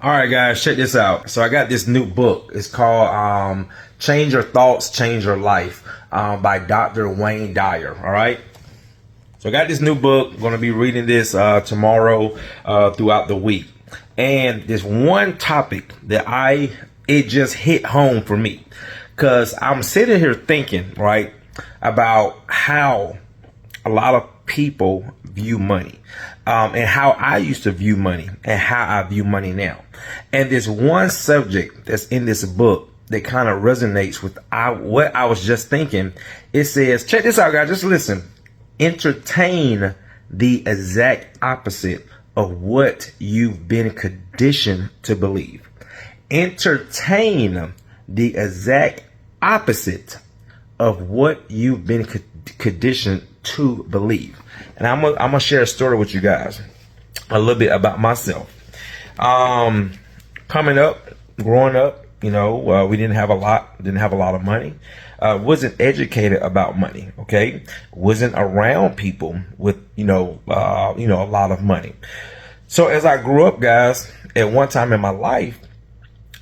All right, guys, check this out. So I got this new book. It's called Change Your Thoughts, Change Your Life by Dr. Wayne Dyer. All right. So I got this new book. I'm going to be reading this tomorrow throughout the week. And there's one topic that it just hit home for me, because I'm sitting here thinking, right, about how a lot of people view money, and how I used to view money and how I view money now. And there's one subject that's in this book that kind of resonates with what I was just thinking. It says, check this out, guys, just listen. Entertain the exact opposite of what you've been conditioned to believe. Entertain the exact opposite of what you've been conditioned to believe. And I'm gonna share a story with you guys, a little bit about myself. Coming up, growing up, we didn't have a lot of money. Wasn't educated about money. Okay, wasn't around people with a lot of money. So as I grew up, guys, at one time in my life,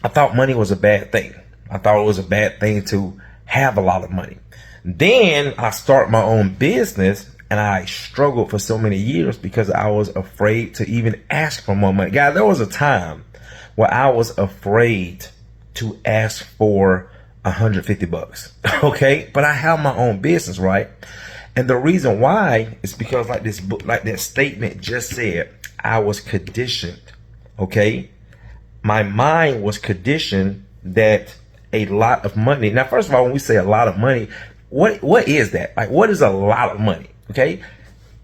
I thought money was a bad thing. I thought it was a bad thing to have a lot of money. Then I started my own business, and I struggled for so many years because I was afraid to even ask for more money. Guys, there was a time where I was afraid to ask for $150. Okay, but I have my own business, right? And the reason why is because, like this book, like that statement just said, I was conditioned. Okay, my mind was conditioned that a lot of money. Now, first of all, when we say a lot of money, what is that? Like, what is a lot of money? Okay,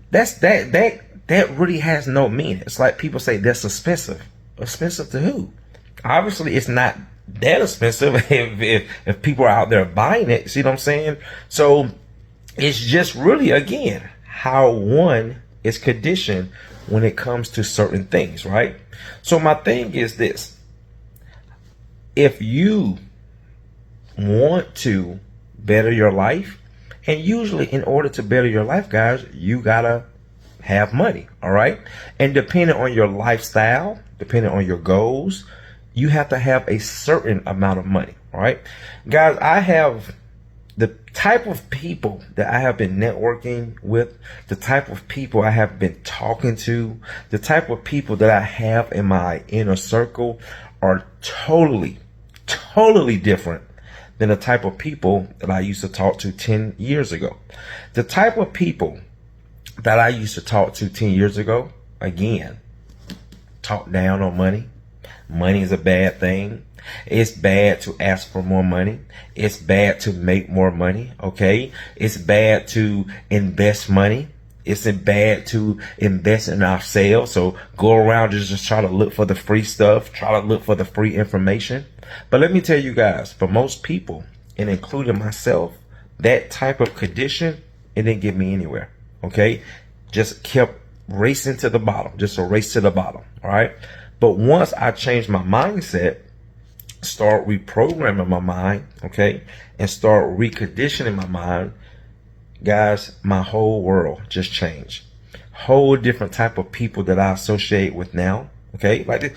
that really has no meaning. It's like people say that's expensive. Expensive to who? Obviously, it's not that expensive if people are out there buying it. See what I'm saying? So it's just really, again, how one is conditioned when it comes to certain things, right? So my thing is this: if you want to better your life, and usually in order to better your life, guys, you gotta have money, all right? And depending on your lifestyle, depending on your goals, you have to have a certain amount of money, all right? Guys, I have the type of people that I have been networking with, the type of people I have been talking to, the type of people that I have in my inner circle are totally different than the type of people that I used to talk to 10 years ago. The type of people that I used to talk to 10 years ago, again, talk down on money. Money is a bad thing. It's bad to ask for more money. It's bad to make more money. Okay. It's bad to invest money. It's bad to invest in ourselves. So go around just try to look for the free stuff, try to look for the free information. But let me tell you guys, for most people, and including myself, that type of condition, it didn't get me anywhere. Okay. Just kept racing to the bottom, just a race to the bottom. All right. But once I changed my mindset, start reprogramming my mind, okay, and start reconditioning my mind, guys, my whole world just changed. Whole different type of people that I associate with now. Okay, like this,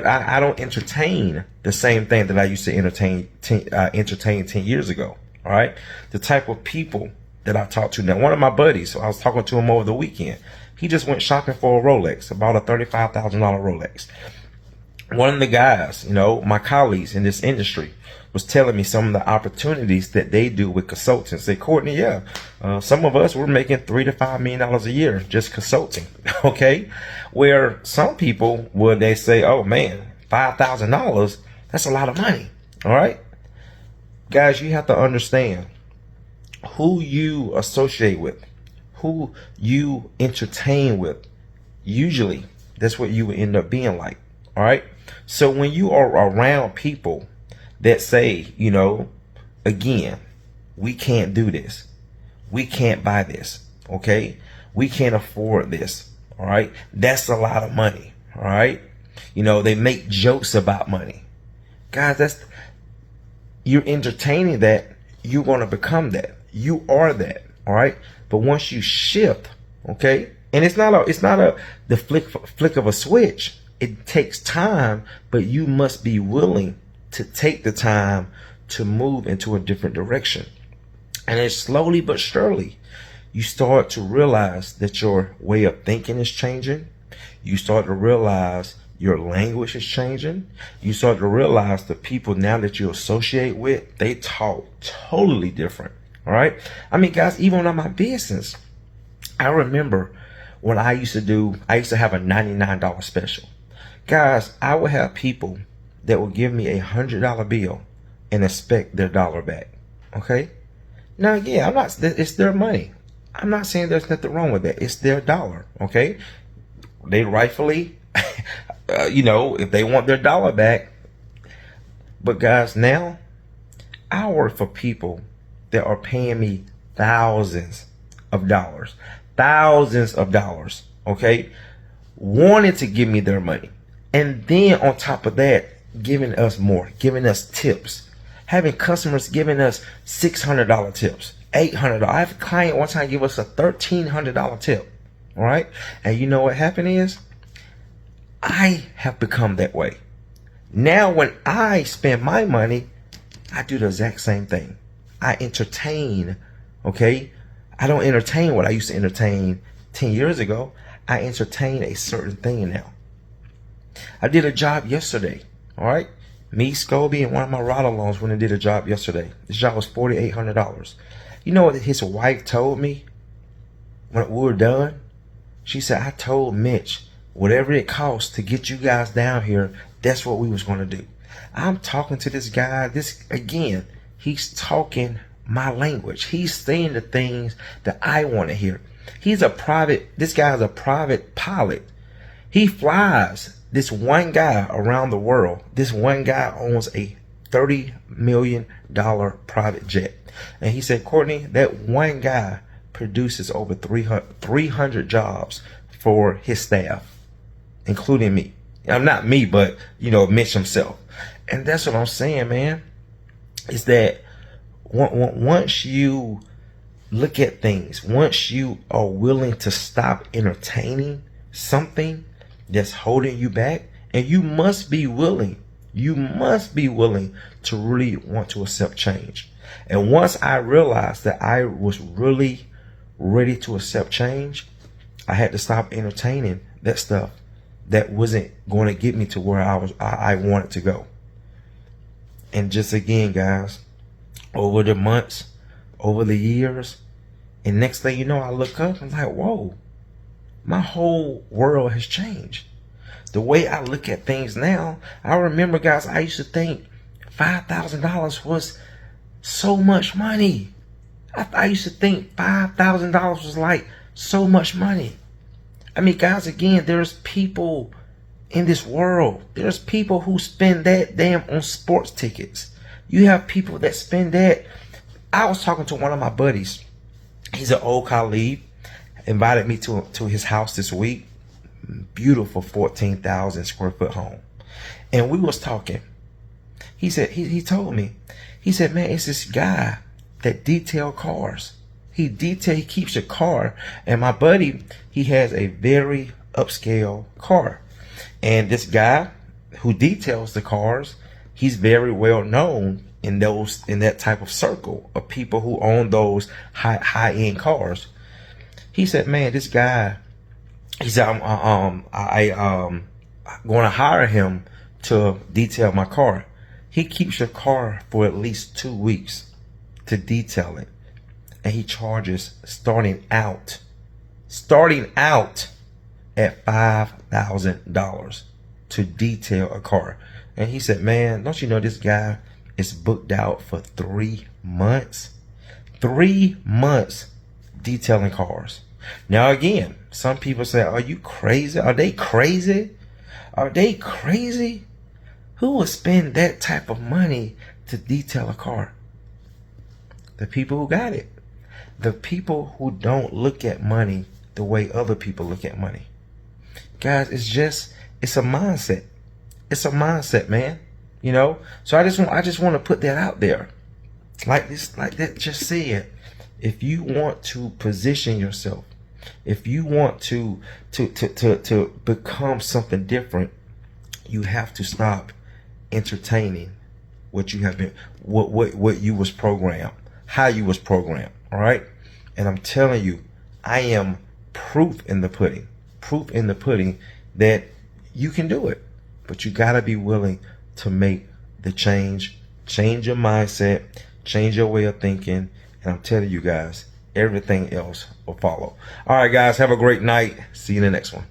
I don't entertain the same thing that I used to entertain 10 years ago. All right, the type of people that I talk to now. One of my buddies, so I was talking to him over the weekend. He just went shopping for a Rolex, about a $35,000 Rolex. One of the guys, my colleagues in this industry, was telling me some of the opportunities that they do with consultants. Say, Courtney, some of us, we're making $3 to $5 million a year just consulting. Okay, where some people they say, oh man, $5,000, that's a lot of money. All right, guys, you have to understand who you associate with, who you entertain with. Usually, that's what you will end up being like. All right. So when you are around people that say, again, we can't do this, we can't buy this, okay, we can't afford this, all right, that's a lot of money, all right, they make jokes about money, guys, you're entertaining that, you're going to become that, you are that, all right. But once you shift, okay, and it's not the flick of a switch. It takes time, but you must be willing to take the time to move into a different direction. And then slowly but surely, you start to realize that your way of thinking is changing. You start to realize your language is changing. You start to realize the people now that you associate with, they talk totally different. All right. I mean, guys, even on my business, I remember when I used to have a $99 special. Guys, I would have people that would give me $100 bill and expect their dollar back. Okay. Now, yeah, it's their money. I'm not saying there's nothing wrong with that. It's their dollar. Okay. They rightfully, if they want their dollar back. But guys, now I work for people that are paying me thousands of dollars, okay, wanting to give me their money. And then on top of that, giving us more, giving us tips, having customers giving us $600 tips, $800. I have a client one time give us a $1,300 tip. All right. And you know what happened is I have become that way. Now, when I spend my money, I do the exact same thing. I entertain. Okay. I don't entertain what I used to entertain 10 years ago. I entertain a certain thing now. I did a job yesterday. All right. Me, Scobie, and one of my ride-alongs went and did a job yesterday. This job was $4,800. You know what his wife told me when we were done? She said, I told Mitch, whatever it costs to get you guys down here, that's what we was going to do. I'm talking to this guy. Again, he's talking my language. He's saying the things that I want to hear. This guy's a private pilot. He flies this one guy around the world. This one guy owns a $30 million private jet. And he said, Courtney, that one guy produces over 300 jobs for his staff, including me. Not me, but, Mitch himself. And that's what I'm saying, man, is that once you look at things, once you are willing to stop entertaining something that's holding you back, and you must be willing to really want to accept change. And once I realized that I was really ready to accept change, I had to stop entertaining that stuff that wasn't going to get me to where I wanted to go. And just again, guys, over the months, over the years, and next thing you know, I look up and I'm like, whoa, my whole world has changed. The way I look at things now, I remember, guys, I used to think $5,000 was so much money. I used to think $5,000 was like so much money. I mean, guys, again, there's people in this world. There's people who spend that damn on sports tickets. You have people that spend that. I was talking to one of my buddies. He's an old colleague. Invited me to his house this week. Beautiful 14,000 square foot home. And we was talking. He said, he told me, he said, man, it's this guy that detail cars. He keeps a car. And my buddy, he has a very upscale car. And this guy who details the cars, he's very well known in that type of circle of people who own those high-end cars. He said, man, this guy, he said, I'm going to hire him to detail my car. He keeps your car for at least 2 weeks to detail it. And he charges starting out at $5,000 to detail a car. And he said, man, don't you know this guy is booked out for 3 months? 3 months detailing cars. Now, again, some people say, are you crazy? Are they crazy? Are they crazy? Who would spend that type of money to detail a car? The people who got it. The people who don't look at money the way other people look at money. Guys, it's a mindset. It's a mindset, man. So I just want to put that out there. Like that just said. If you want to position yourself, if you want to become something different, You have to stop entertaining what you have been, what you was programmed, how you was programmed. All right. And I'm telling you, I am proof in the pudding that you can do it. But you got to be willing to make the change your mindset, change your way of thinking. And I'm telling you guys, everything else will follow. All right, guys, have a great night. See you in the next one.